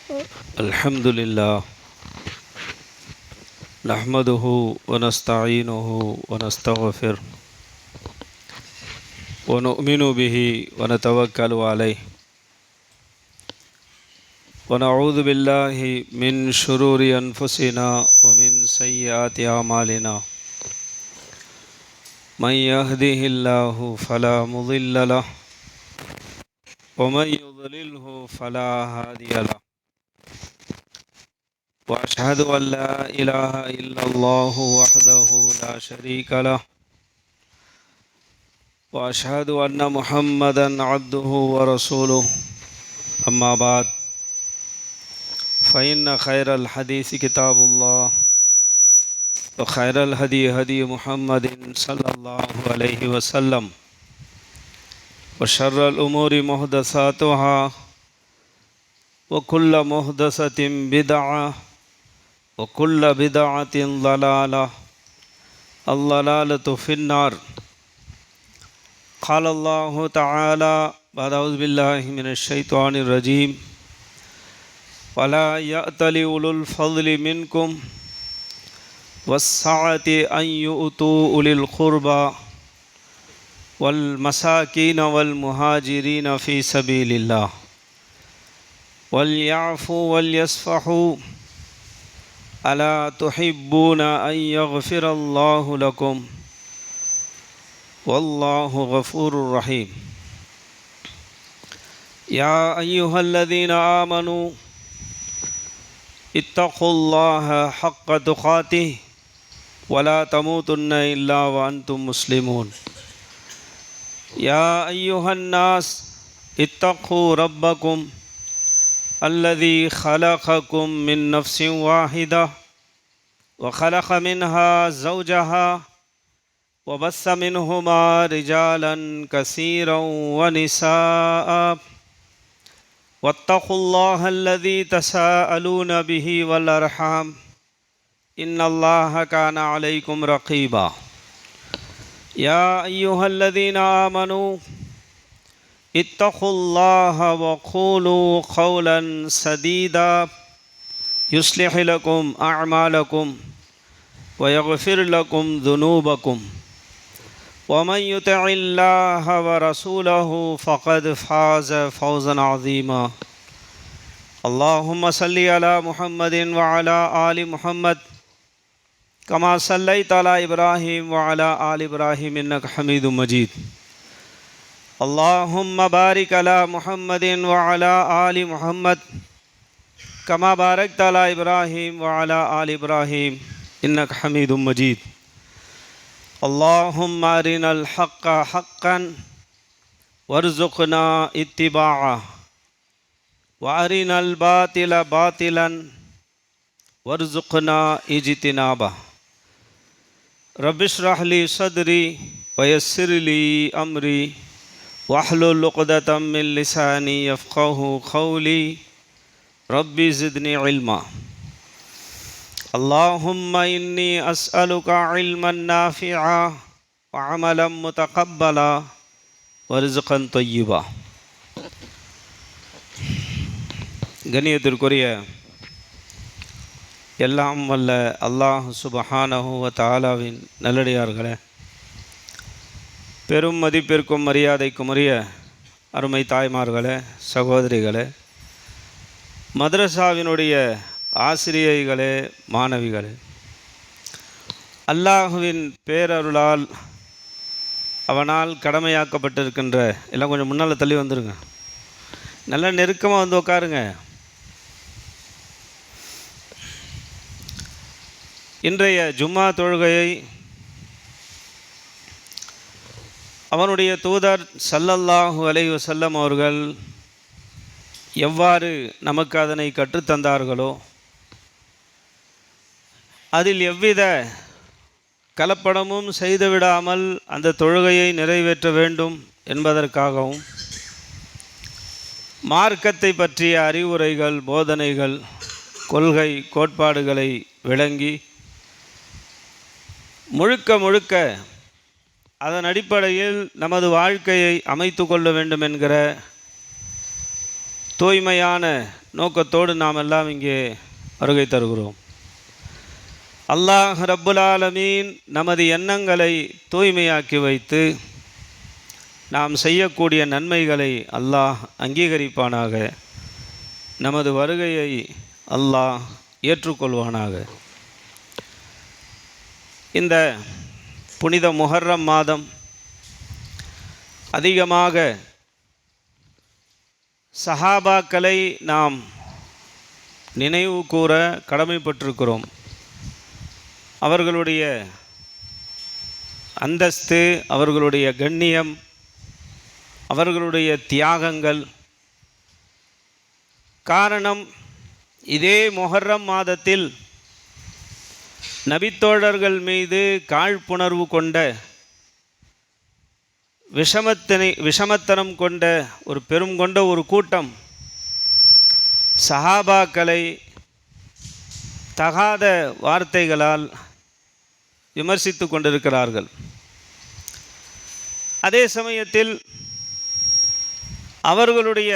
الحمد لله نحمده ونستعينه ونستغفره ونؤمن به ونتوكل عليه ونعوذ بالله من شرور أنفسنا ومن سيئات أعمالنا من يهده الله فلا مضل له ومن يضلله فلا هادي له وأشهد أن لا إله إلا الله وحده لا شريك له وأشهد أن محمدا عبده ورسوله أما بعد فإن خير الحديث كتاب الله وخير الهدي هدي محمد صلى الله عليه وسلم وشر الأمور محدثاتها وكل محدثة بدعة وكل بدعة ضلالة الضلالة في النار قال الله تعالى بعد أعوذ بالله من الشيطان الرجيم ولا يأتل أولو الفضل منكم والسعة أن يؤتوا أولي القربى والمساكين والمهاجرين في سبيل الله وليعفوا وليصفحوا ألا تحبون أن يغفر الله لكم والله غفور رحيم يا أيها الذين آمنوا اتقوا الله حق تقاته ولا تموتن إلا وأنتم مسلمون يا أيها الناس اتقوا ربكم الذي خلقكم من نفس واحدة وخلق منها زوجها وبث منهما رجالا كثيرا ونساء واتقوا الله الذي تساءلون به والأرحام إن الله كان عليكم رقيبا يا أيها الذين آمنوا اتقوا الله وقولوا قولا سديدا يصلح لكم أعمالكم ويغفر لكم ذنوبكم ومن يطع الله ورسوله فقد فاز فوزا عظيما اللهم صل على محمد وعلى آل محمد كما صليت على إبراهيم وعلى آل إبراهيم إنك حميد مجيد اللهم بارك على محمد وعلى آل محمد كما باركت على إبراهيم وعلى آل إبراهيم إنك حميد مجيد اللهم أرنا الحق حقا وارزقنا اتباعه وأرنا الباطل باطلا وارزقنا اجتنابه رب اشرح لي صدري ويسر لي أمري واحلل عقدة من لساني يفقهوا قولي ربي زدني علما اللهم إني أسألك علما نافعا وعملا متقبلا ورزقا طيبا கண்ணியத்திற்குரிய எல்லாம் வல்ல அல்லாஹ் சுப்ஹானஹு வ தஆலாவின் நல்லடியார்களே, பெரும் மதிப்பிற்கும் மரியாதைக்கும் உரிய அருமை தாய்மார்களே, சகோதரிகளே, மதரசாவினுடைய ஆசிரியைகளே, மாணவிகளே, அல்லாஹுவின் பேரருளால் அவனால் கடமையாக்கப்பட்டிருக்கின்ற எல்லாம் கொஞ்சம் முன்னால் தள்ளி வந்துருங்க, நல்லா நெருக்கமாக வந்து உட்காருங்க. இன்றைய ஜும்மா தொழுகையை அவனுடைய தூதர் ஸல்லல்லாஹு அலைஹி வஸல்லம் அவர்கள் எவ்வாறு நமக்கு அதனை கற்றுத்தந்தார்களோ அதில் எவ்வித கலப்படமும் செய்துவிடாமல் அந்த தொழுகையை நிறைவேற்ற வேண்டும் என்பதற்காகவும் மார்க்கத்தை பற்றிய அறிவுரைகள், போதனைகள், கொள்கை, கோட்பாடுகளை விளங்கி முழுக்க முழுக்க அதன் அடிப்படையில் நமது வாழ்க்கையை அமைத்து கொள்ள வேண்டும் என்கிற தூய்மையான நோக்கத்தோடு நாம் எல்லாம் இங்கே வருகை தருகிறோம். அல்லாஹ் ரப்புல் ஆலமீன் நமது எண்ணங்களை தூய்மையாக்கி வைத்து நாம் செய்யக்கூடிய நன்மைகளை அல்லாஹ் அங்கீகரிப்பானாக. நமது வருகையை அல்லாஹ் ஏற்றுக்கொள்வானாக. இந்த புனித முஹர்ரம் மாதம் அதிகமாக சஹாபாக்களை நாம் நினைவு கூற கடமைப்பட்டிருக்கிறோம். அவர்களுடைய அந்தஸ்து, அவர்களுடைய கண்ணியம், அவர்களுடைய தியாகங்கள். காரணம், இதே முஹர்ரம் மாதத்தில் நபித்தோழர்கள் மீது காழ்ப்புணர்வு கொண்ட, விஷமத்தனம் கொண்ட ஒரு பெரும் கொண்ட ஒரு கூட்டம் சஹாபாக்களை தகாத வார்த்தைகளால் விமர்சித்து கொண்டிருக்கிறார்கள். அதே சமயத்தில் அவர்களுடைய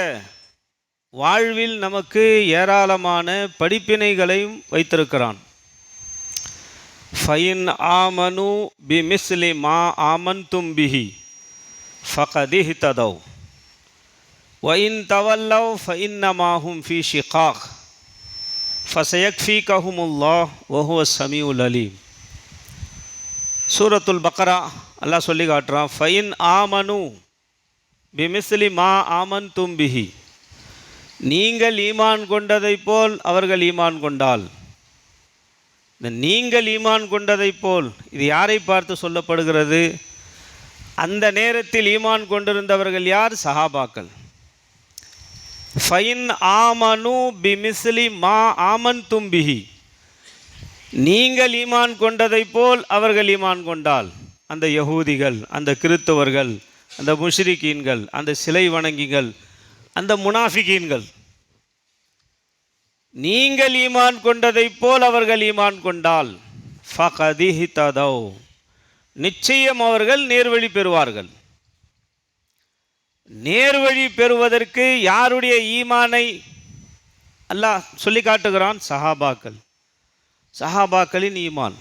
வாழ்வில் நமக்கு ஏராளமான படிப்பினைகளையும் வைத்திருக்கிறான். ஃபைன் ஆமனு பி மிஸ்லி மா ஆமன்தும் பிஹி ஃபகதிஹ்ததவ் வஇன் தவல்லவ் ஃபஇன்னமாஹும் ஃபீ ஷிகாக் ஃபஸயக்ஃபீகஹுமுல்லாஹ் வஹுவ ஸமீஉல் அலீம். சூரத்துல் பக்ரா அல்லாஹ் சொல்லி காட்டுறான், ஃபைன் ஆமனு பி மிஸ்லி மா ஆமன்தும் பிஹி, நீங்கள் ஈமான் கொண்டதை போல் அவர்கள் ஈமான் கொண்டால். இந்த நீங்கள் ஈமான் கொண்டதை போல் இது யாரை பார்த்து சொல்லப்படுகிறது? அந்த நேரத்தில் ஈமான் கொண்டிருந்தவர்கள் யார்? சஹாபாக்கள். ஃபைன் ஆமனு பி மிஸ்லி மா ஆமன்தும் பிஹி, நீங்கள் ஈமான் கொண்டதை போல் அவர்கள் ஈமான் கொண்டால். அந்த யஹூதிகள், அந்த கிறித்தவர்கள், அந்த முஷ்ரிக்கீன்கள், அந்த சிலை வணங்கிகள், அந்த முனாஃபிகீன்கள், நீங்கள் ஈமான் கொண்டதை போல் அவர்கள் ஈமான் கொண்டால் ஃபகதிஹ்ததவ், நிச்சயம் அவர்கள் நேர்வழி பெறுவார்கள். நேர்வழி பெறுவதற்கு யாருடைய ஈமானை அல்லாஹ் சொல்லி காட்டுகிறான்? சஹாபாக்கள், சஹாபாக்களின் ஈமான்.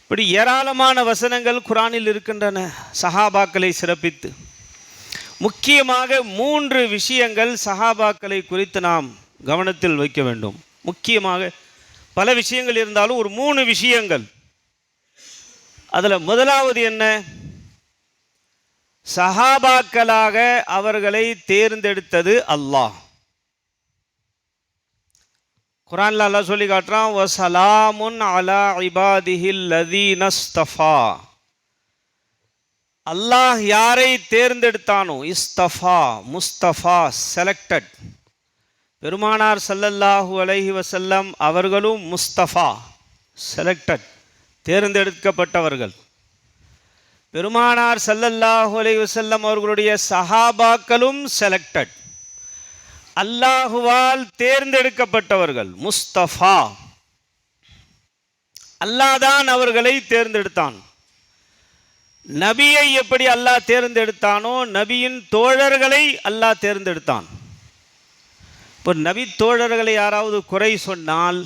இப்படி ஏராளமான வசனங்கள் குர்ஆனில் இருக்கின்றன சஹாபாக்களை சிறப்பித்து. முக்கியமாக 3 விஷயங்கள் சஹாபாக்களை குறித்து நாம் கவனத்தில் வைக்க வேண்டும். முக்கியமாக பல விஷயங்கள் இருந்தாலும் ஒரு 3 விஷயங்கள். அதில் முதலாவது என்ன? சஹாபாக்களாக அவர்களை தேர்ந்தெடுத்தது அல்லாஹ். குர்ஆன்ல அல்லாஹ் சொல்லி காட்டுறான், வஸலாமுன் அலா இபாதிஹில் லதீன இஸ்தஃபா. அல்லாஹ் யாரை தேர்ந்தெடுத்தானோ, இஸ்தஃபா, முஸ்தஃபா, செலக்டட். பெருமானார் ஸல்லல்லாஹு அலைஹி வஸல்லம் அவர்களும் முஸ்தஃபா, செலக்டட், தேர்ந்தெடுக்கப்பட்டவர்கள். பெருமானார் ஸல்லல்லாஹு அலைஹி வஸல்லம் அவர்களுடைய சஹாபாக்களும் செலக்டட், அல்லாஹுவால் தேர்ந்தெடுக்கப்பட்டவர்கள், முஸ்தஃபா. அல்லாஹ் தான் அவர்களை தேர்ந்தெடுத்தான். நபியை எப்படி அல்லாஹ் தேர்ந்தெடுத்தானோ, நபியின் தோழர்களை அல்லாஹ் தேர்ந்தெடுத்தான். இப்போ நபி தோழர்களை யாராவது குறை சொன்னால்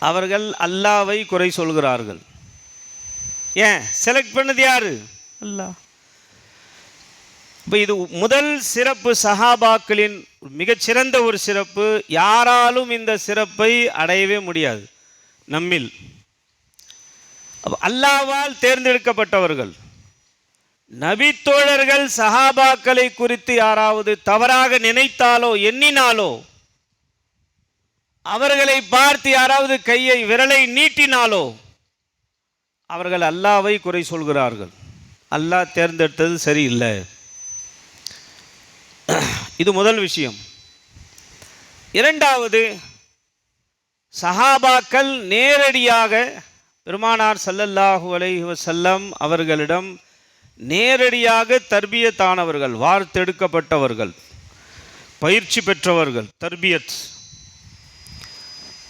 அவர்கள் அல்லாஹ்வை குறை சொல்கிறார்கள். ஏன்? செலக்ட் பண்ணது யாரு? அல்லாஹ். இப்போ இது முதல் சிறப்பு, சஹாபாக்களின் மிகச்சிறந்த ஒரு சிறப்பு. யாராலும் இந்த சிறப்பை அடையவே முடியாது நம்மில். அல்லாஹ்வால் தேர்ந்தெடுக்கப்பட்டவர்கள். நபி தோழர்கள் சஹாபாக்களை குறித்து யாராவது தவறாக நினைத்தாலோ எண்ணினாலோ, அவர்களை பார்த்து யாராவது கையை விரலை நீட்டினாலோ அவர்கள் அல்லாஹ்வை குறை சொல்கிறார்கள். அல்லாஹ் தேர்ந்தெடுத்தது சரியில்லை. இது முதல் விஷயம். இரண்டாவது, சஹாபாக்கள் நேரடியாக பெருமானார் ஸல்லல்லாஹு அலைஹி வஸல்லம் அவர்களிடம் நேரடியாக தர்பியத்தானவர்கள், வார்த்தெடுக்கப்பட்டவர்கள், பயிற்சி பெற்றவர்கள். தர்பியத்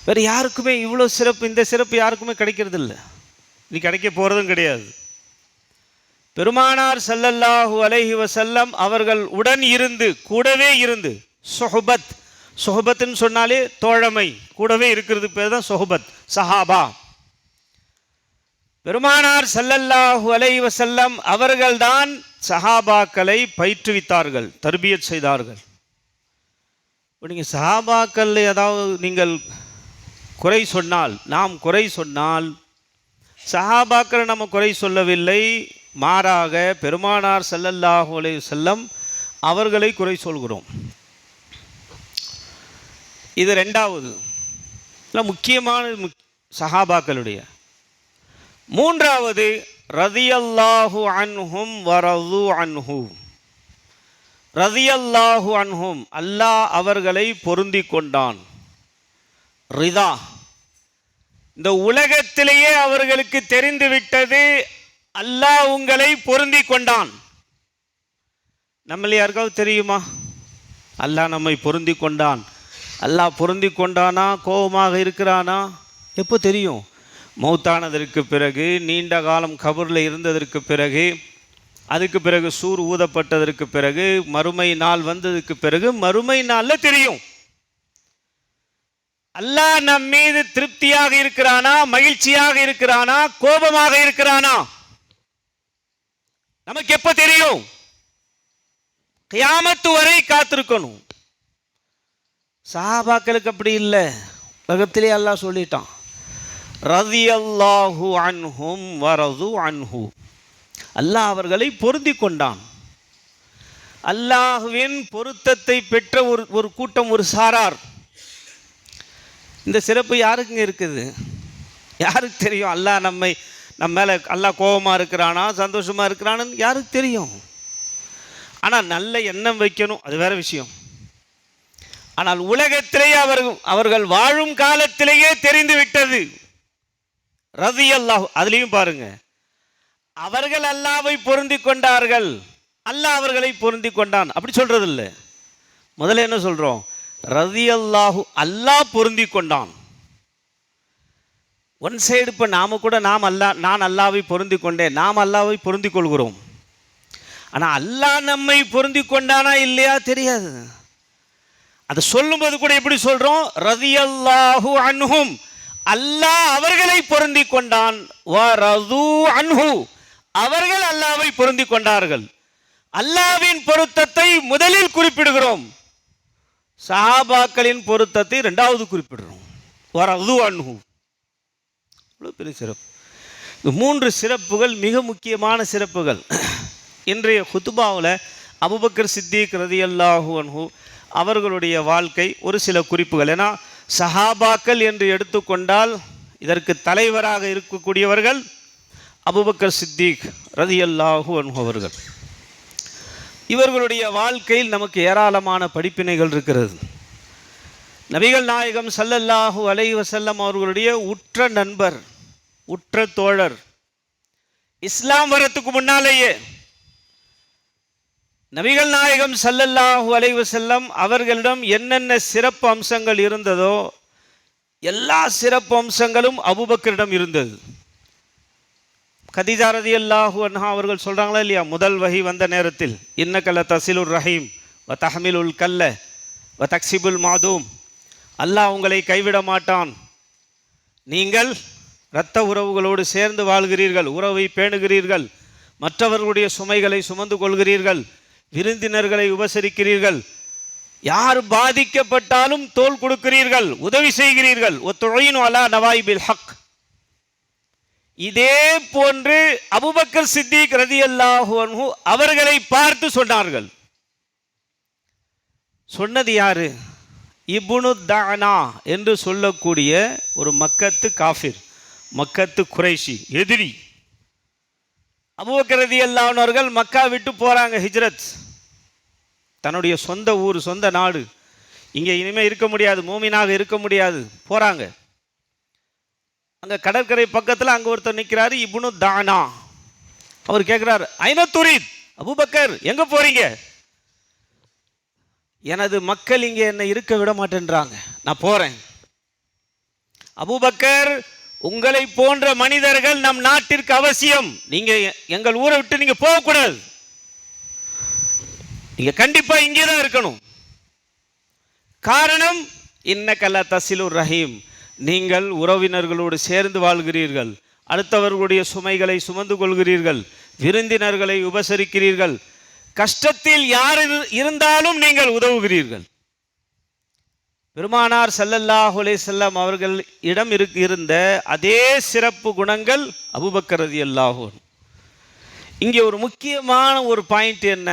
வேறு யாருக்குமே இவ்வளோ சிறப்பு, இந்த சிறப்பு யாருக்குமே கிடைக்கிறது இல்லை, நீ கிடைக்க போகிறதும் கிடையாது. பெருமானார் ஸல்லல்லாஹு அலைஹி வஸல்லம் அவர்கள் உடன் இருந்து, கூடவே இருந்து, சொஹபத், சொஹபத்துன்னு சொன்னாலே தோழமை, கூடவே இருக்கிறது பேர் தான் சொஹபத், சஹாபா. பெருமானார் ஸல்லல்லாஹு அலைஹி வஸல்லம் அவர்கள்தான் சஹாபாக்களை பயிற்றுவித்தார்கள், தர்பியத் செய்தார்கள். இப்போ நீங்கள் சஹாபாக்கள் ஏதாவது நீங்கள் குறை சொன்னால், நாம் குறை சொன்னால், சஹாபாக்களை நம்ம குறை சொல்லவில்லை, மாறாக பெருமானார் ஸல்லல்லாஹு அலைஹி வஸல்லம் அவர்களை குறை சொல்கிறோம். இது ரெண்டாவது முக்கியமான சஹாபாக்களுடைய. மூன்றாவது ரதியல்லாஹு அன்ஹும் வரது அன்ஹு. ரதியல்லாஹு அன்ஹும், அல்லாஹ் அவர்களை பொருந்தி கொண்டான். ரிதா, இந்த உலகத்திலேயே அவர்களுக்கு தெரிந்துவிட்டது அல்லாஹ் உங்களை பொருந்தி கொண்டான். நம்மள யாருக்காவது தெரியுமா அல்லாஹ் நம்மை பொருந்தி கொண்டான்? அல்லாஹ் பொருந்தி கொண்டானா, கோபமாக இருக்கிறானா? எப்போ தெரியும்? மௌத்தானதற்கு பிறகு, நீண்ட காலம் கபரில் இருந்ததற்கு பிறகு, அதுக்கு பிறகு சூர் ஊதப்பட்டதற்கு பிறகு, மறுமை நாள் வந்ததுக்கு பிறகு, மறுமை நாளில் தெரியும் அல்லாஹ் நம் மீது திருப்தியாக இருக்கிறானா, மகிழ்ச்சியாக இருக்கிறானா, கோபமாக இருக்கிறானா? நமக்கு எப்போ தெரியும்? கியாமத்து வரை காத்திருக்கணும். சஹாபாக்களுக்கு அப்படி இல்லை. உலகத்திலே அல்லாஹ் சொல்லிட்டான், ரதியல்லாஹு அன்ஹும் வரது அன்ஹு. அல்லாஹ் அவர்களை பொருந்தி கொண்டான். அல்லாஹ்வின் பொருத்தத்தை பெற்ற ஒரு கூட்டம், ஒரு சாரார். இந்த சிறப்பு யாருக்குங்க இருக்குது? யாருக்கு தெரியும்? அல்லாஹ் நம்ம மேலே அல்லாஹ் கோபமாக இருக்கிறானா, சந்தோஷமாக இருக்கிறான்னு யாருக்கு தெரியும்? ஆனால் நல்ல எண்ணம் வைக்கணும், அது வேற விஷயம். ஆனால் உலகத்திலேயே அவர்கள் வாழும் காலத்திலேயே தெரிந்து விட்டது ரதியல்லாஹு. அதுலேயும் பாருங்க, அவர்கள் அல்லாஹ்வை பொருந்தி கொண்டார்கள், அல்லாஹ் அவர்களை பொருந்தி கொண்டான். அப்படி சொல்றது இல்லை. முதல்ல என்ன சொல்றோம்? ரதியல்லாஹு, அல்லாஹ் பொருந்தி கொண்டான். One side. இப்போ நாம கூட நான் அல்லாஹ்வை பொருந்தி கொண்டேன், நாம் அல்லாஹ்வை பொருந்தி கொள்கிறோம். ஆனால் அல்லாஹ் நம்மை பொருந்தி கொண்டானா இல்லையா தெரியாது. அதை சொல்லும்போது கூட எப்படி சொல்றோம்? ரதியல்லாஹு அன்ஹும், அல்லாஹ் அவர்களை பொருந்தி கொண்டான். வரது அன்ஹு, அவர்கள் அல்லாஹ்வை பொருந்தி கொண்டார்கள். அல்லாஹ்வின் பொருத்தத்தை முதலில் குறிப்பிடுகிறோம், சஹாபாக்களின் பொருத்தத்தை இரண்டாவது குறிப்பிடுறோம். வரது அன்ஹு. இவ்வளோ பெரிய சிறப்பு. இந்த மூன்று சிறப்புகள் மிக முக்கியமான சிறப்புகள். இன்றைய குத்துபாவில் அபூபக்கர் சித்திக் ரதியல்லாஹு அன்ஹு அவர்களுடைய வாழ்க்கை, ஒரு சில குறிப்புகள். ஏன்னா சஹாபாக்கள் என்று எடுத்துக்கொண்டால் இதற்கு தலைவராக இருக்கக்கூடியவர்கள் அபூபக்கர் சித்திக் ரதியல்லாஹு அன்ஹு அவர்கள். இவர்களுடைய வாழ்க்கையில் நமக்கு ஏராளமான படிப்பினைகள் இருக்கிறது. நபிகள் நாயகம் ஸல்லல்லாஹு அலைஹி வஸல்லம் அவர்களுடைய உற்ற நண்பர், உற்ற தோழர். இஸ்லாம் வரத்துக்கு முன்னாலேயே நபிகள் நாயகம் ஸல்லல்லாஹு அலைஹி வஸல்லம் அவர்களிடம் என்னென்ன சிறப்பு அம்சங்கள் இருந்ததோ எல்லா சிறப்பு அம்சங்களும் அபூபக்கரிடம் இருந்தது. கதீஜா ரலியல்லாஹு அன்ஹா அவர்கள் சொல்கிறாங்களா இல்லையா, முதல் வஹி வந்த நேரத்தில், இன்னக லதஸிலுர் ரஹீம் வ தஹ்மிலுல் கல்ல வ தக்ஸிபுல் மாதூம், அல்லாஹ் உங்களை கைவிட மாட்டான், நீங்கள் இரத்த உறவுகளோடு சேர்ந்து வாழ்கிறீர்கள், உறவை பேணுகிறீர்கள், மற்றவர்களுடைய சுமைகளை சுமந்து கொள்கிறீர்கள், விருந்தினர்களை உபசரிக்கிறீர்கள், யார் பாதிக்கப்பட்டாலும் தோள் கொடுக்கிறீர்கள், உதவி செய்கிறீர்கள். ஒத்துழையினு அலா நவாயிபில் ஹக். இதே போன்று அபூபக்கர் சித்திக் ரலியல்லாஹு அன்ஹு அவர்களை பார்த்து சொன்னார்கள். சொன்னது யாரு? இப்னு தானா என்று சொல்லக்கூடிய ஒரு மக்கத்து காஃபிர், மக்கத்து குறைஷி, எதிரி. அபூபக்கர் ரலியல்லாஹு அன்ஹு அவர்கள் மக்கா விட்டு போறாங்க, ஹிஜ்ரத். தன்னுடைய சொந்த ஊர், சொந்த நாடு, இங்கே இனிமேல் இருக்க முடியாது, மூமினாக இருக்க முடியாது, போறாங்க. அங்கே கடற்கரை பக்கத்தில் அங்கே ஒருத்தர் நிற்கிறாரு, இப்னு தானா. அவர் கேட்குறாரு, ஐன துரீத், அபூபக்கர் எங்கே போறீங்க? எனது மக்கள் இங்கே என்னை இருக்க விட மாட்டேன்றாங்க, நான் போகிறேன். அபூபக்கர், உங்களை போன்ற மனிதர்கள் நம் நாட்டிற்கு அவசியம், நீங்கள் எங்கள் ஊரை விட்டு நீங்கள் போகக்கூடாது, நீங்கள் கண்டிப்பாக இங்கே தான் இருக்கணும். காரணம் இன்னக லா தஸிலுர் ரஹீம், நீங்கள் உறவினர்களோடு சேர்ந்து வாழ்கிறீர்கள், அடுத்தவர்களுடைய சுமைகளை சுமந்து கொள்கிறீர்கள், விருந்தினர்களை உபசரிக்கிறீர்கள், கஷ்டத்தில் யார் இருந்தாலும் நீங்கள் உதவுகிறீர்கள். பெருமானார் ஸல்லல்லாஹு அலைஹி வஸல்லம் அவர்கள் இடம் இருந்த அதே சிறப்பு குணங்கள் அபூபக்கர் ரலியல்லாஹு அன்ஹு. இங்கே ஒரு முக்கியமான ஒரு பாயிண்ட் என்ன?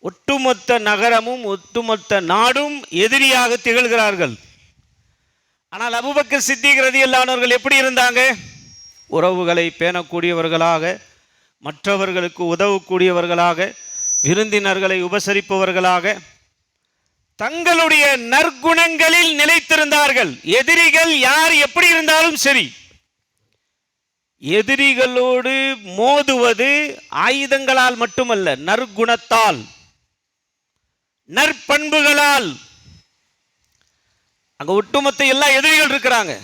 ஒட்டுமொத்த நகரமும் ஒட்டுமொத்த நாடும் எதிரியாக திகழ்கிறார்கள். ஆனால் அபூபக்கர் சித்திக் ரலியல்லாஹு அன்ஹு அவர்கள் எப்படி இருந்தாங்க? உறவுகளை பேணக்கூடியவர்களாக, மற்றவர்களுக்கு உதவக்கூடியவர்களாக, விருந்தினர்களை உபசரிப்பவர்களாக, தங்களுடைய நற்குணங்களில் நிலைத்திருந்தார்கள். எதிரிகள் யார் எப்படி இருந்தாலும் சரி, எதிரிகளோடு மோதுவது ஆயுதங்களால் மட்டுமல்ல, நற்குணத்தால், நற்பண்புகளால். அங்க ஒட்டுமொத்த எல்லா எதிரிகள் இருக்கிறாங்க.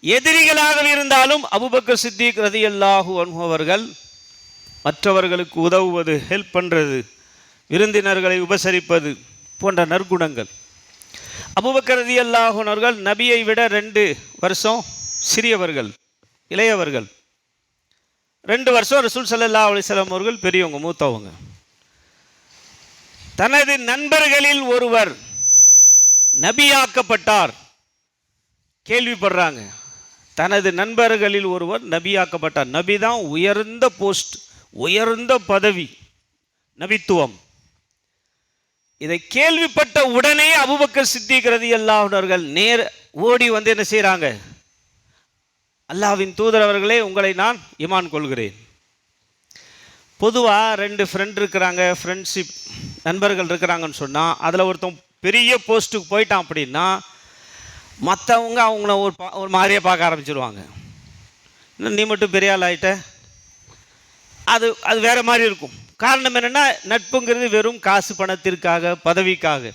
எதிரிகளாக இருந்தாலும் அபூபக்கர் சித்திக் ரலியல்லாஹு அன்ஹு அவர்கள் மற்றவர்களுக்கு உதவுவது, ஹெல்ப் பண்ணுறது, விருந்தினர்களை உபசரிப்பது போன்ற நற்குணங்கள். அபூபக்கர் ரலியல்லாஹு அன்ஹு அவர்கள் நபியை விட 2 வருஷம் சிறியவர்கள், இளையவர்கள். 2 வருஷம் ரசூல் ஸல்லல்லாஹு அலைஹி வஸல்லம் அவர்கள் பெரியவங்க, மூத்தவங்க. தனது நண்பர்களில் ஒருவர் நபியாக்கப்பட்டார், கேள்விப்படுறாங்க. தனது நண்பர்களில் ஒருவர் நபியாக்கப்பட்டார். நபி தான் உயர்ந்த போஸ்ட், உயர்ந்த பதவி, நபித்துவம். இதை கேள்விப்பட்ட உடனே அபூபக்கர் சித்திக் ரலியல்லாஹு அன்ஹு அவர்கள் நேர் ஓடி வந்து என்ன செய்கிறாங்க? அல்லாஹ்வின் தூதர் அவர்களே, உங்களை நான் ஈமான் கொள்கிறேன். பொதுவாக 2 ஃப்ரெண்ட் இருக்கிறாங்க, ஃப்ரெண்ட்ஷிப் நண்பர்கள் இருக்கிறாங்கன்னு சொன்னால், அதில் ஒருத்தன் பெரிய போஸ்ட்டுக்கு போயிட்டான் அப்படின்னா மற்றவங்க அவங்கள ஒரு மாதிரியே பார்க்க ஆரம்பிச்சிருவாங்க. இன்னும் நீ மட்டும் பெரிய ஆள் ஆகிட்ட, அது வேறு மாதிரி இருக்கும். காரணம் என்னென்னா, நட்புங்கிறது வெறும் காசு பணத்திற்காக, பதவிக்காக.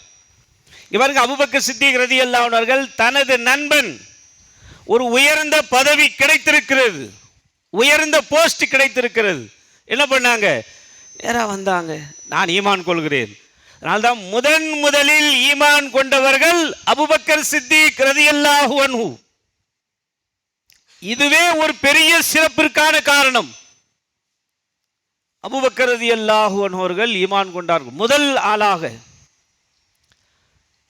இவருக்கு அபூபக்கர் சித்திக் ரலியல்லாஹு அன்ஹு அவர்கள் தனது நண்பன் ஒரு உயர்ந்த பதவி கிடைத்திருக்கிறது, உயர்ந்த போஸ்ட் கிடைத்திருக்கிறது, என்ன பண்ணாங்க? நேராக வந்தாங்க, நான் ஈமான் கொள்கிறேன். அதனால்தான் முதலில் ஈமான் கொண்டவர்கள் அபூபக்கர் சித்திக் ரலியல்லாஹு அன்ஹு. இதுவே ஒரு பெரிய சிறப்பிற்கான காரணம். அபூபக்கர் ரலியல்லாஹு அன்ஹு அவர்கள் ஈமான் கொண்டார்கள். முதல் ஆளாக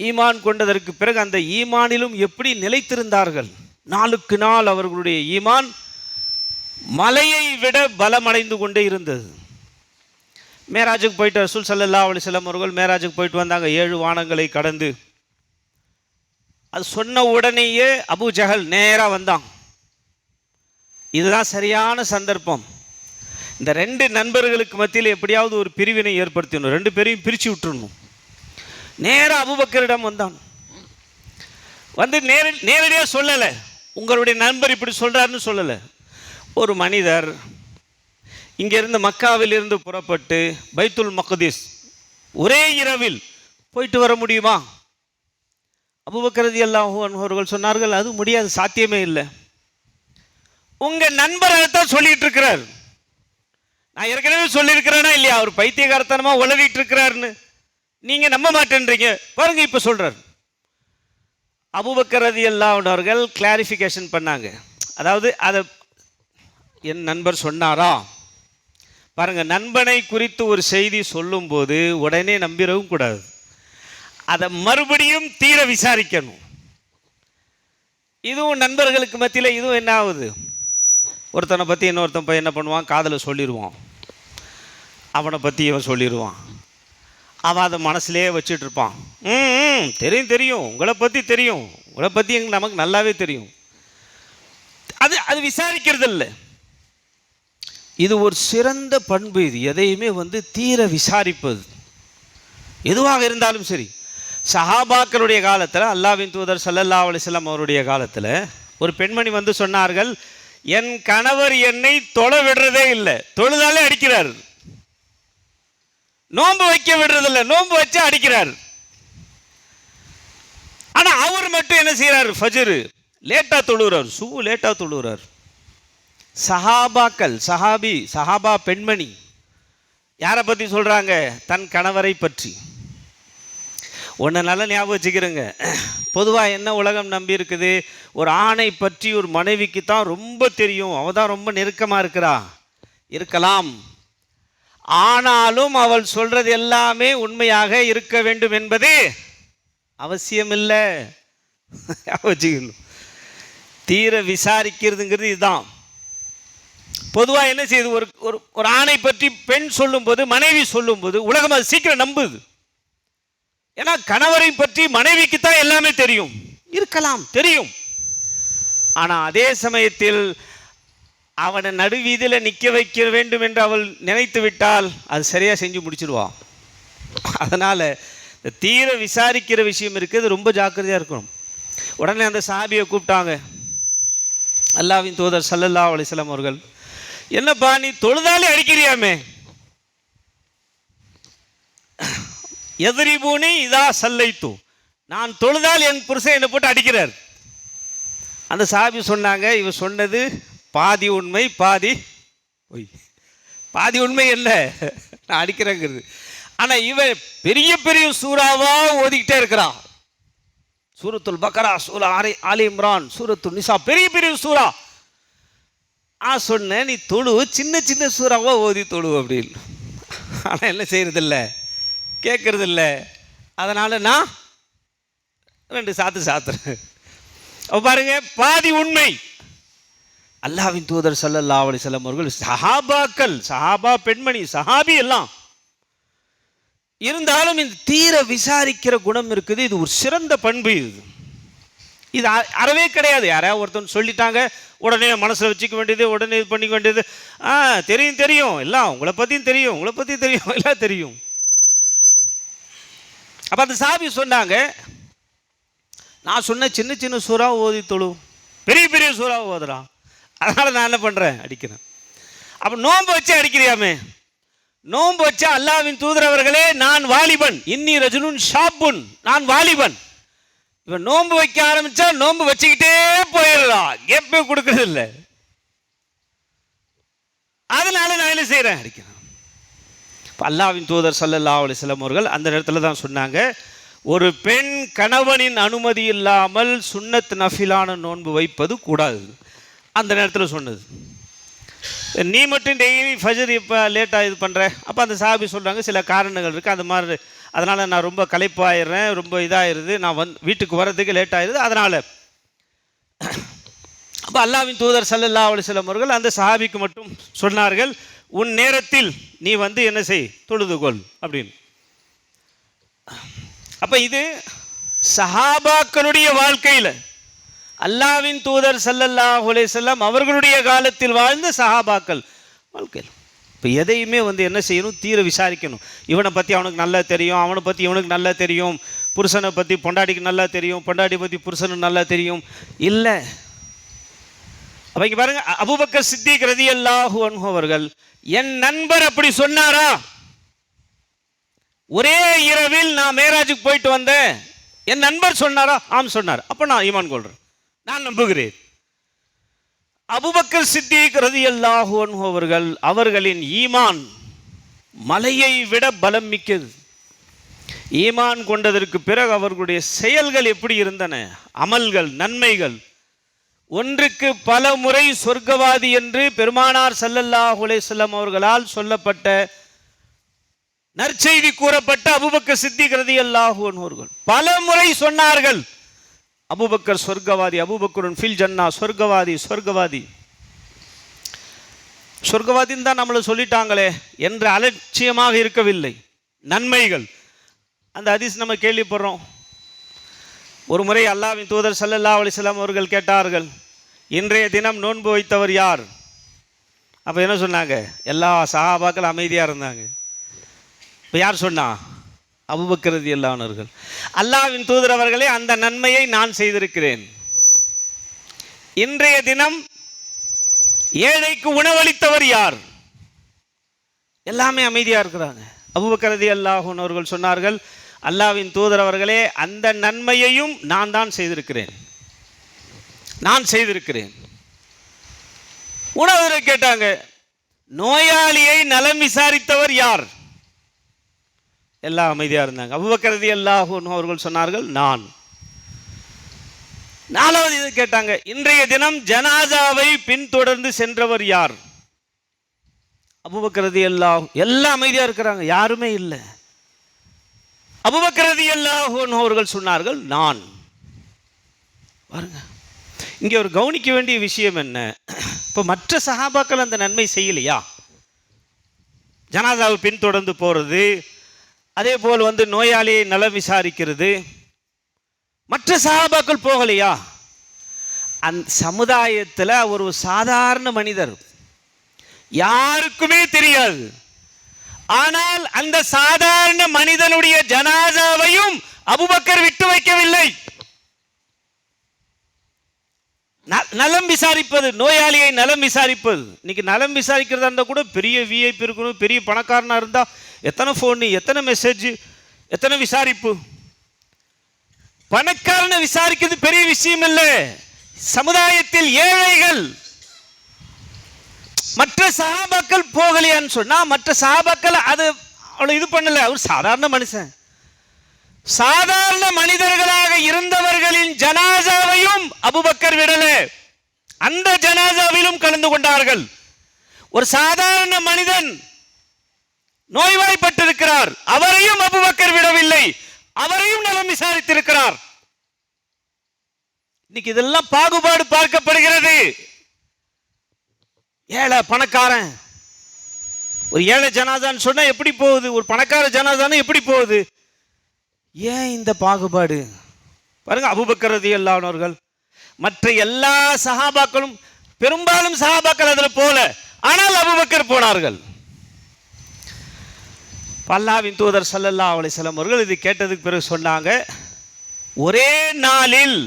ஈமான் கொண்டதற்கு பிறகு அந்த ஈமானிலும் எப்படி நிலைத்திருந்தார்கள். நாளுக்கு நாள் அவர்களுடைய ஈமான் மலையை விட பலமடைந்து கொண்டே இருந்தது. மேராஜுக்கு போயிட்டு ரசூல் ஸல்லல்லாஹு அலைஹி வஸல்லம் அவர்கள் மேராஜுக்கு போயிட்டு வந்தாங்க, 7 வானங்களை கடந்து. அது சொன்ன உடனேயே அபூ ஜஹல் நேராக வந்தான். இதுதான் சரியான சந்தர்ப்பம். இந்த 2 நண்பர்களுக்கு மத்தியில் எப்படியாவது ஒரு பிரிவினை ஏற்படுத்தணும், 2 பேரையும் பிரித்து விட்டுறணும். நேராக அபூபக்கரிடம் வந்தான். வந்து நேரடியாக சொல்லலை, உங்களுடைய நண்பர் இப்படி சொல்கிறாருன்னு சொல்லலை. ஒரு மனிதர் இங்கிருந்து மக்காவிலிருந்து புறப்பட்டு பைத்துல் மக்திஸ் ஒரே இரவில் போயிட்டு வர முடியுமா? அபூபக்கர் ரலியல்லாஹு அன்ஹு அவர்கள் சொன்னார்கள், அது முடியாது, சாத்தியமே இல்லை. உங்கள் நண்பர் அதைத்தான் சொல்லிட்டு இருக்கிறார். நான் ஏற்கனவே சொல்லியிருக்கிறேனா இல்லையா, அவர் பைத்தியகாரத்தனமாக உளறிட்டு இருக்கிறாருன்னு நீங்கள் நம்ப மாட்டேன்றீங்க. பாருங்க, இப்போ சொல்கிறார். அபூபக்கர் ரலியல்லாஹு அன்ஹு அவர்கள் கிளாரிஃபிகேஷன் பண்ணாங்க. அதாவது அதை என் நண்பர் சொன்னாரா? பாருங்க, நண்பனை குறித்து ஒரு செய்தி சொல்லும்போது உடனே நம்பிடவும் கூடாது, அதை மறுபடியும் தீர விசாரிக்கணும். இதுவும் நண்பர்களுக்கு மத்தியில் இதுவும் என்ன ஆகுது, ஒருத்தனை பற்றி இன்னொருத்தன் போய் என்ன பண்ணுவான், காதில் சொல்லிடுவான், அவனை பற்றி இவன் சொல்லிடுவான், அவன் அதை மனசுலேயே வச்சுட்டு இருப்பான். தெரியும், உங்களை பற்றி தெரியும், உங்களை பற்றி எங்களுக்கு நமக்கு நல்லாவே தெரியும். அது விசாரிக்கிறது இல்லை. இது ஒரு சிறந்த பண்பு. இது எதையுமே தீர விசாரிப்பது, எதுவாக இருந்தாலும் சரி. சஹாபாக்களுடைய காலத்தில், அல்லாஹ்வின் தூதர் ஸல்லல்லாஹு அலைஹி வஸல்லம் அவருடைய காலத்தில் ஒரு பெண்மணி சொன்னார்கள், என் கணவர் என்னை தொலை விடுறதே இல்லை, தொழுதாலே அடிக்கிறார், நோன்பு வைக்க விடுறதில்லை, நோன்பு வச்சு அடிக்கிறார். ஆனால் அவர் மட்டும் என்ன செய்கிறார், ஃபஜ்ர் லேட்டாக தொழுகிறார், லேட்டாக தொழுகிறார். சஹாபாக்கள், சஹாபா பெண்மணி யாரை பற்றி சொல்கிறாங்க, தன் கணவரை பற்றி. ஒன்று நல்லா ஞாபகம் வச்சுக்கிறேங்க. பொதுவாக என்ன உலகம் நம்பி இருக்குது, ஒரு ஆணை பற்றி ஒரு மனைவிக்கு தான் ரொம்ப தெரியும், அவள் தான் ரொம்ப நெருக்கமாக இருக்கிறா. இருக்கலாம், ஆனாலும் அவள் சொல்கிறது எல்லாமே உண்மையாக இருக்க வேண்டும் என்பது அவசியமில்லை. வச்சுக்கணும். தீர விசாரிக்கிறதுங்கிறது இதுதான். பொதுவாக என்ன செய்யுது, ஒரு ஒரு ஆணை பற்றி பெண் சொல்லும்போது, மனைவி சொல்லும்போது உலகம் அது சீக்கிரம் நம்புது. ஏன்னா கணவரை பற்றி மனைவிக்கு தான் எல்லாமே தெரியும். இருக்கலாம், தெரியும். ஆனால் அதே சமயத்தில் அவனை நடுவீதியில் நிற்க வைக்க வேண்டும் என்று அவள் நினைத்து விட்டால் அது சரியாக செஞ்சு முடிச்சிடுவான். அதனால் தீர விசாரிக்கிற விஷயம் இருக்குது, ரொம்ப ஜாக்கிரதையாக இருக்கணும். உடனே அந்த சஹாபியை கூப்பிட்டாங்க. அல்லாஹ்வின் தூதர் ஸல்லல்லாஹு அலைஹி வஸல்லம் அவர்கள், என்னப்பா நீ தொழுதாலே அடிக்கிறியாமே, எதிரிபூனி இதா சல்லைத்து, நான் தொழுதால் என் புருஷன் என்னை போட்டு அடிக்கிறார். அந்த சஹாபி சொன்னாங்க, இவர் சொன்னது பாதி உண்மை பாதி பொய். பாதி உண்மை இல்லை, நான் அடிக்கிறேங்கிறது. ஆனால் இவன் பெரிய பெரிய சூறாவா ஓதிக்கிட்டே இருக்கிறான். சூரத்துல் பக்கரா, சூரா ஆலி இம்ரான், சூரத்துல் நிசா, பெரிய பெரிய சூறா. சொன்னேன் நீ தொழு, சின்ன சின்ன சூறாவா ஓதி தொழு அப்படின்னு. ஆனால் என்ன செய்யறதில்ல, கேட்கறதில்ல. அதனால் நான் 2 சாத்துறேன். பாருங்க, பாதி உண்மை. அல்லாஹ்வின் தூதர் ஸல்லல்லாஹு அலைஹி வஸல்லம் அவர்கள் சஹாபாக்கள், சஹாபா பெண்மணி, சஹாபி எல்லாம் இருந்தாலும் இந்த தீர விசாரிக்கிற குணம் இருக்குது. இது ஒரு சிறந்த பண்பு. இது அறவே கிடையாது. யாராவது ஒருத்தன் சொல்லிட்டாங்க உடனே மனசில் வச்சுக்க வேண்டியது, உடனே இது பண்ணிக்க வேண்டியது. தெரியும் தெரியும், எல்லாம் உங்களை பற்றியும் தெரியும், உங்களை பற்றி தெரியும், எல்லாம் தெரியும். அப்போ அந்த சாபி சொன்னாங்க, நான் சொன்ன சின்ன சின்ன சூறா ஓதி தொழு, பெரிய பெரிய சூறா ஓதுறான். அதனால் நான் என்ன பண்ணுறேன், அடிக்கிறேன். அப்போ நோன்பு வச்சு அடிக்கிறியாமே, நோன்பு வச்சா அல்லாஹ்வின் தூதர் அவர்களே, நான் வாலிபன், இன்னி ரஜுலுன் ஷாப்புன், நான் வாலிபன். இவன் நோன்பு வைக்க ஆரம்பிச்சா நோன்பு வச்சுக்கிட்டே போயிடலாம், கேப்பே கொடுக்கறது இல்லை. அதனால நான் என்ன செய்கிறேன், அடிக்கிறேன். இப்போ அல்லாஹ்வின் தூதர் ஸல்லல்லாஹு அலைஹி வஸல்லம் அவர்கள் அந்த நேரத்தில் தான் சொன்னாங்க, ஒரு பெண் கணவனின் அனுமதி இல்லாமல் சுன்னத் நஃபிலான நோன்பு வைப்பது கூடாது. அந்த நேரத்தில் சொன்னது. நீ மட்டும் டெய்லி ஃபஜர் இப்போ லேட்டாக இது பண்ணுற. அப்போ அந்த சாபி சொல்கிறாங்க, சில காரணங்கள் இருக்குது, அது மாதிரி, அதனால் நான் ரொம்ப களைப்பாயிடுறேன், ரொம்ப இதாகிடுது, நான் வீட்டுக்கு வர்றதுக்கு லேட் ஆகிடுது, அதனால். அப்போ அல்லாஹ்வின் தூதர் ஸல்லல்லாஹு அலைஹி வஸல்லம் அவர்கள் அந்த சஹாபிக்கு மட்டும் சொன்னார்கள், உன் நேரத்தில் நீ என்ன செய், தொழுதுகொள் அப்படின்னு. அப்போ இது சஹாபாக்களுடைய வாழ்க்கையில், அல்லாஹ்வின் தூதர் ஸல்லல்லாஹு அலைஹி வஸல்லம் அவர்களுடைய காலத்தில் வாழ்ந்த சஹாபாக்கள் வாழ்க்கையில். இப்போ எதையுமே என்ன செய்யணும், தீர விசாரிக்கணும். இவனை பற்றி அவனுக்கு நல்லா தெரியும், அவனை பற்றி இவனுக்கு நல்லா தெரியும், புருஷனை பற்றி பொண்டாட்டிக்கு நல்லா தெரியும், பொண்டாட்டி பற்றி புருஷனுக்கு நல்லா தெரியும், இல்லை. அப்போ இங்கே பாருங்க, அபூபக்கர் சித்திக் ரலியல்லாஹு அன்ஹு அவர்கள், என் நண்பர் அப்படி சொன்னாரா, ஒரே இரவில் நான் மேராஜுக்கு போயிட்டு வந்தேன், என் நண்பர் சொன்னாரா, ஆம் சொன்னார், அப்போ நான் ஈமான் கொள்கிறேன், நான் நம்புகிறேன். அபூபக்கர் சித்திக் ரலியல்லாஹு அன்ஹு அவர்கள், அவர்களின் ஈமான் மலையை விட பலம் மிக்கது. ஈமான் கொண்டதற்கு பிறகு அவர்களுடைய செயல்கள் எப்படி இருந்தன, அமல்கள், நன்மைகள். ஒன்றுக்கு பல முறை சொர்க்கவாதி என்று பெருமானார் ஸல்லல்லாஹு அலைஹி வஸல்லம் அவர்களால் சொல்லப்பட்ட, நற்செய்தி கூறப்பட்ட அபூபக்கர் சித்திக் ரலியல்லாஹு அன்ஹு அவர்கள் பல முறை சொன்னார்கள், அபூபக்கர் சொர்க்கவாதி, அபூபக்கருன் ஃபில் ஜன்னா, சொர்க்கவாதி சொர்க்கவாதி சொர்க்கவாதின்னு தான் நம்மளை சொல்லிட்டாங்களே என்று அலட்சியமாக இருக்கவில்லை. நன்மைகள், அந்த ஹதீஸ் நம்ம கேள்விப்படுறோம். ஒரு முறை அல்லாஹ்வின் தூதர் ஸல்லல்லாஹு அலைஹி வஸல்லம் அவர்கள் கேட்டார்கள், இன்றைய தினம் நோன்பு வைத்தவர் யார்? அப்போ என்ன சொன்னாங்க, எல்லா சஹாபாக்கள் அமைதியாக இருந்தாங்க. இப்போ யார் சொன்னா, அபூபக்கர் ரலியல்லாஹு அன்ஹு அவர்கள். அல்லாஹ்வின் தூதர் அவர்களே, அந்த நன்மையை நான் செய்திருக்கிறேன். இன்றைய தினம் ஏழைக்கு உணவளித்தவர் யார்? எல்லாமே அமைதியாக இருக்கிறாங்க. அபூபக்கர் ரலியல்லாஹு அன்ஹு அவர்கள் சொன்னார்கள், அல்லாஹ்வின் தூதர் அவர்களே, அந்த நன்மையையும் நான் தான் செய்திருக்கிறேன், நான் செய்திருக்கிறேன். உணவு கேட்டாங்க, நோயாளியை நலம் விசாரித்தவர் யார்? எல்லாம் அமைதியாக இருந்தாங்க. அபூபக்கர் ரலியல்லாஹு அன்ஹு அவர்கள் சொன்னார்கள், நான். நாலாவது இது கேட்டாங்க, இன்றைய தினம் ஜனாசாவை பின்தொடர்ந்து சென்றவர் யார்? அபூபக்கர் ரலியல்லாஹு, எல்லாம் அமைதியாக இருக்கிறாங்க, யாருமே இல்லை. அபூபக்கர் ரலியல்லாஹு அன்ஹு அவர்கள் சொன்னார்கள், நான். பாருங்க, இங்கே ஒரு கவனிக்க வேண்டிய விஷயம் என்ன? இப்போ மற்ற சஹாபாக்கள் அந்த நன்மை செய்யலையா? ஜனாசாவை பின்தொடர்ந்து போகிறது, அதே போல் நோயாளியை நலம் விசாரிக்கிறது, மற்ற சஹாபாக்கள் போகலையா? அந்த சமுதாயத்தில் ஒரு சாதாரண மனிதர், யாருக்குமே தெரியாது. ஆனால் அந்த சாதாரண மனிதனுடைய ஜனாசாவையும் அபூபக்கர் விட்டு வைக்கவில்லை. நலம் விசாரிப்பது, நோயாளியை நலம் விசாரிப்பது. இன்னைக்கு நலம் விசாரிக்கிறதா இருந்தால் கூட பெரிய விஐபி இருக்கணும், பெரிய பணக்காரனாக இருந்தால் எத்தனை ஃபோனு, எத்தனை மெசேஜ், எத்தனை விசாரிப்பு. பணக்காரனை விசாரிக்கிறது பெரிய விஷயம் இல்லை. சமுதாயத்தில் ஏழைகள், மற்ற சஹாபாக்கள் போகலையான்னு சொன்னா, மற்ற சஹாபாக்கள் அது அவ்வளோ இது பண்ணல. அவர் சாதாரண மனுஷன். சாதாரண மனிதர்களாக இருந்தவர்களின் ஜனாசாவையும் அபூபக்கர் விடல, அந்த ஜனாசாவிலும் கலந்து கொண்டார்கள். ஒரு சாதாரண மனிதன் நோய்வாய்ப்பட்டிருக்கிறார், அவரையும் அபூபக்கர் விடவில்லை, அவரையும் நலம் விசாரித்திருக்கிறார். இன்னைக்கு இதெல்லாம் பாகுபாடு பார்க்கப்படுகிறது. ஏழை பணக்காரன், ஒரு ஏழை ஜனாசான்னு சொன்னா எப்படி போகுது, ஒரு பணக்கார ஜனாசான்னு எப்படி போகுது? ஏன் இந்த பாகுபாடு? பாருங்க, அபூபக்கர் ரலியல்லாஹு அன்ஹு அவர்கள், மற்ற எல்லா சஹாபாக்களும், பெரும்பாலும் சஹாபாக்கள் அதில் போல, ஆனால் அபூபக்கர் போனார்கள். அல்லாஹ்வின் தூதர் ஸல்லல்லாஹு அலைஹி வஸல்லம் அவர்கள் இது கேட்டதுக்கு பிறகு சொன்னாங்க, ஒரே நாளில்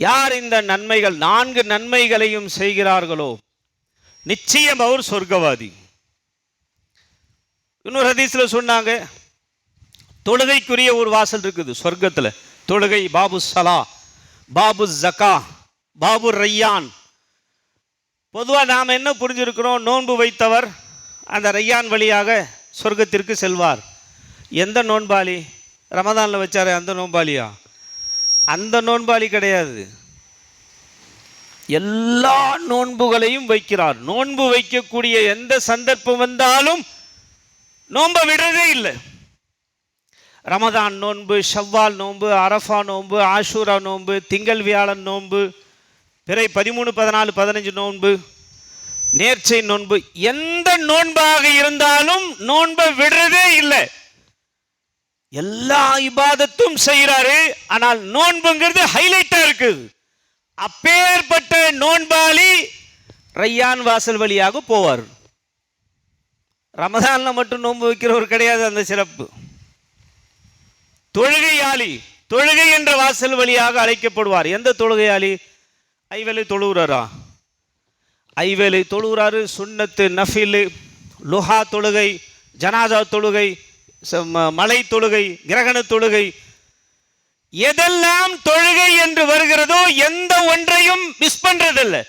யார் இந்த நன்மைகள், 4 நன்மைகளையும் செய்கிறார்களோ நிச்சயம் அவர் சொர்க்கவாதி. இன்னொரு ஹதீஸ்ல சொன்னாங்க, தொழுகைக்குரிய ஒரு வாசல் இருக்குது சொர்க்கத்தில். தொழுகை, பாபு சலா, பாபு ஜக்கா, பாபு ரையான். பொதுவாக நாம் என்ன புரிஞ்சிருக்கிறோம், நோன்பு வைத்தவர் அந்த ரையான் வழியாக சொர்க்கத்திற்கு செல்வார். எந்த நோன்பாளி? ரமதானில் வச்சாரு அந்த நோன்பாளியா? அந்த நோன்பாளி கிடையாது. எல்லா நோன்புகளையும் வைக்கிறார். நோன்பு வைக்கக்கூடிய எந்த சந்தர்ப்பம் வந்தாலும் நோன்பை விடுறதே இல்லை. ரமதான் நோன்பு, ஷவ்வால் நோன்பு, அரஃபா நோன்பு, ஆஷூரா நோன்பு, திங்கள் வியாழன் நோன்பு, பிறை 13, 14, 15 நோன்பு, நேர்ச்சை நோன்பு, எந்த நோன்பாக இருந்தாலும் நோன்பை விடுறதே இல்லை. எல்லா இபாதத்தும் செய்கிறாரு, ஆனால் நோன்புங்கிறது ஹைலைட்டா இருக்குது. அப்பேற்பட்ட நோன்பாளி ரையான் வாசல் வழியாக போவார். ரமதான்ல மட்டும் நோன்பு வைக்கிறவர் கிடையாது அந்த சிறப்பு. தொழுகையாளி, தொழுகை என்ற வாசல் வழியாக அழைக்கப்படுவார். எந்த தொழுகையாளி? ஐவேளை தொழுகிறாரா? ஐவேளை தொழுகிறாரு. சுன்னத்து, நஃபில், லுஹா தொழுகை, ஜனாதா தொழுகை, மலை தொழுகை, கிரகண தொழுகை, எதெல்லாம் தொழுகை என்று வருகிறதோ எந்த ஒன்றையும் மிஸ் பண்றதில்லை,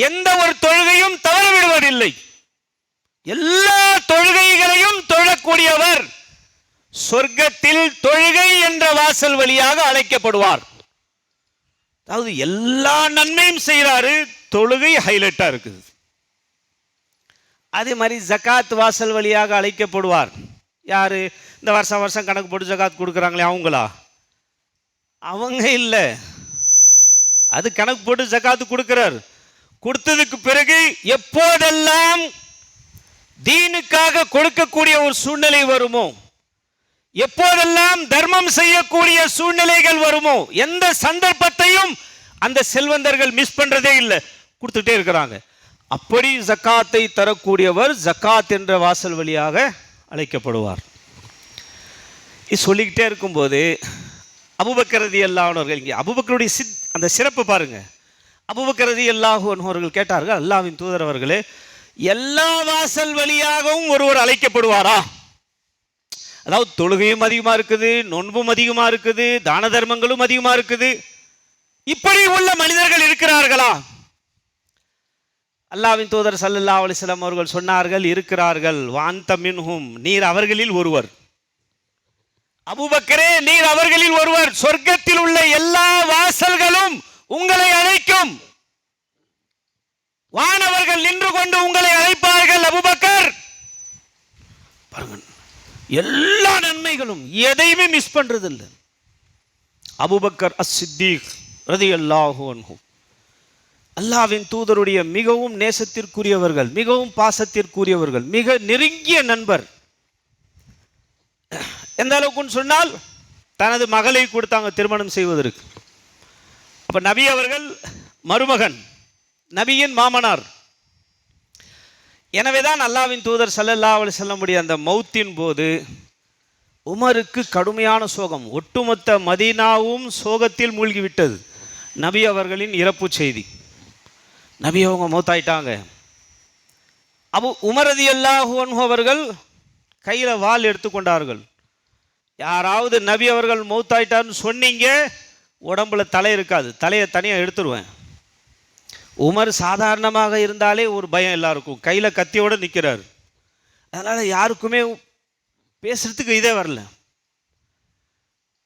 எந்த ஒரு தொழுகையும் தவற விடுவதில்லை. எல்லா தொழுகைகளையும் தொழக்கூடியவர் சொர்க்கத்தில் தொழுகை என்ற வாசல் வழியாக அழைக்கப்படுவார். அதாவது எல்லா நன்மையும் செய்கிறாரு, தொழுகை ஹைலைட்டா இருக்குது. அதே மாதிரி ஜகாத் வாசல் வழியாக அழைக்கப்படுவார். யாரு? இந்த வருஷம் வருஷம் கணக்கு போட்டு ஜகாத் கொடுக்குறாங்களே அவங்களா? அவங்க இல்லை, அது கணக்கு போட்டு ஜகாத்து கொடுக்கிறார். கொடுத்ததுக்கு பிறகு எப்போதெல்லாம் தீனுக்காக கொடுக்கக்கூடிய ஒரு சூழ்நிலை வருமோ, எப்போதெல்லாம் தர்மம் செய்யக்கூடிய சூழ்நிலைகள் வருமோ, எந்த சந்தர்ப்பத்தையும் அந்த செல்வந்தர்கள் மிஸ் பண்றதே இல்லை, கொடுத்துட்டே இருக்கிறாங்க. அப்படி ஜக்காத்தை தரக்கூடியவர் ஜக்காத் என்ற வாசல் வழியாக அழைக்கப்படுவார். இது சொல்லிக்கிட்டே இருக்கும்போது அபூபக்கர் ரலியல்லாஹு அன்ஹு அவர்கள், இங்கே அபூபக்கருடைய அந்த சிறப்பு பாருங்க. அபூபக்கர் ரலியல்லாஹு அன்ஹு அவர்கள் கேட்டார்கள், அல்லாஹ்வின் தூதர் அவர்களே, எல்லா வாசல் வழியாகவும் ஒருவர் அழைக்கப்படுவாரா? அதாவது தொழுகையும் அதிகமா இருக்குது, நோன்பும் அதிகமா இருக்குது, தான தர்மங்களும் அதிகமா இருக்குது, இப்படி உள்ள மனிதர்கள் இருக்கிறார்களா? அல்லாஹ்வின் தூதர் ஸல்லல்லாஹு அலைஹி வஸல்லம் அவர்கள் சொன்னார்கள், இருக்கிறார்கள். வாந்த மின்ஹும், நீர் அவர்களில் ஒருவர். அபூபக்கரே, நீர் அவர்களில் ஒருவர், சொர்க்கத்தில் உள்ள எல்லா வாசல்களும் உங்களை அழைக்கும், வானவர்கள் நின்று கொண்டு உங்களை அழைப்பார்கள். அபூபக்கர், பாருங்க, எல்லா நன்மைகளும் எதையுமே மிஸ் பண்றது இல்லை. அபூபக்கர் அஸ்-சித்தீக் ரலியல்லாஹு அன்ஹு அல்லாஹ்வின் தூதருடைய மிகவும் நேசத்திற்குரியவர்கள், மிகவும் பாசத்திற்குரியவர்கள், மிக நெருங்கிய நண்பர். எந்த அளவுக்குன்னு சொன்னால் தனது மகளை கொடுத்தாங்க திருமணம் செய்வதற்கு. அப்ப நபி அவர்கள் மருமகன், நபியின் மாமனார். எனவேதான் அல்லாஹ்வின் தூதர் ஸல்லல்லாஹு அலைஹி வஸல்லம் உடைய அந்த மௌத்தின் போது உமருக்கு கடுமையான சோகம், ஒட்டுமொத்த மதீனாவும் சோகத்தில் மூழ்கிவிட்டது. நபி அவர்களின் இறப்பு செய்தி, நபி அவங்க மௌத்தாயிட்டாங்க. உமர் ரலியல்லாஹு அன்ஹு அவர்கள் கையில் வாள் எடுத்துக்கொண்டார்கள். யாராவது நபி அவர்கள் மௌத்தாயிட்டார்னு சொன்னீங்க, உடம்புல தலை இருக்காது, தலையை தனியாக எடுத்துருவேன். உமர் சாதாரணமாக இருந்தாலே ஒரு பயம் எல்லாருக்கும், கையில் கத்தியோடு நிற்கிறார். அதனால் யாருக்குமே பேசுறதுக்கு இதே வரல.